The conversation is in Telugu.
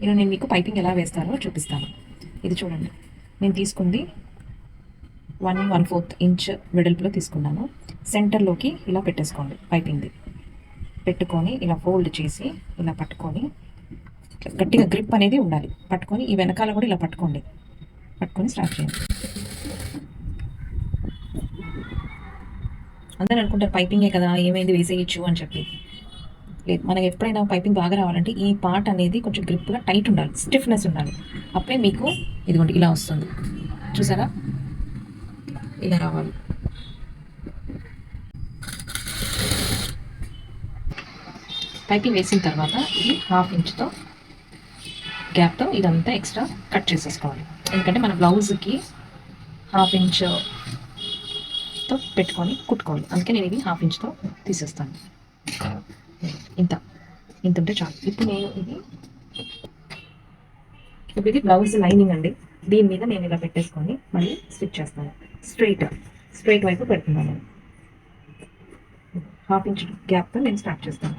ఇలా నేను మీకు పైపింగ్ ఎలా వేస్తారో చూపిస్తాను. ఇది చూడండి, నేను తీసుకుంది 1/4 ఇంచ్ వెడల్పులో తీసుకున్నాను. సెంటర్లోకి ఇలా పెట్టేసుకోండి. పైపింగ్ది పెట్టుకొని ఇలా ఫోల్డ్ చేసి ఇలా పట్టుకొని గట్టిగా గ్రిప్ అనేది ఉండాలి. పట్టుకొని ఈ వెనకాల కూడా ఇలా పట్టుకోండి. పట్టుకొని స్టార్ట్ చేయండి. అందరూ అనుకుంటారు పైపింగే కదా, ఏమైంది వేసేయచ్చు అని చెప్పి. లేదు, మనకి ఎప్పుడైనా పైపింగ్ బాగా రావాలంటే ఈ పార్ట్ అనేది కొంచెం గ్రిప్గా టైట్ ఉండాలి, స్టిఫ్నెస్ ఉండాలి. అప్పుడే మీకు ఇదిగోండి ఇలా వస్తుంది. చూసారా, ఇలా రావాలి. పైపింగ్ వేసిన తర్వాత ఇది 1/2 ఇంచ్తో గ్యాప్తో ఇదంతా ఎక్స్ట్రా కట్ చేసేసుకోవాలి. ఎందుకంటే మన బ్లౌజ్కి 1/2 ఇంచ్తో పెట్టుకొని కుట్టుకోవాలి. అందుకే నేను ఇది 1/2 ఇంచ్తో తీసేస్తాను. ఇంత ఉంటే చాలు. ఇప్పుడు నేను ఇది బ్లౌజ్ లైనింగ్ అండి. దీని మీద నేను ఇలా పెట్టేసుకొని మళ్ళీ స్టిచ్ చేస్తాను. స్ట్రైట్ వైపు పెడుతున్నాను. 1/2 ఇంచ్ గ్యాప్తో నేను స్టార్ట్ చేస్తాను.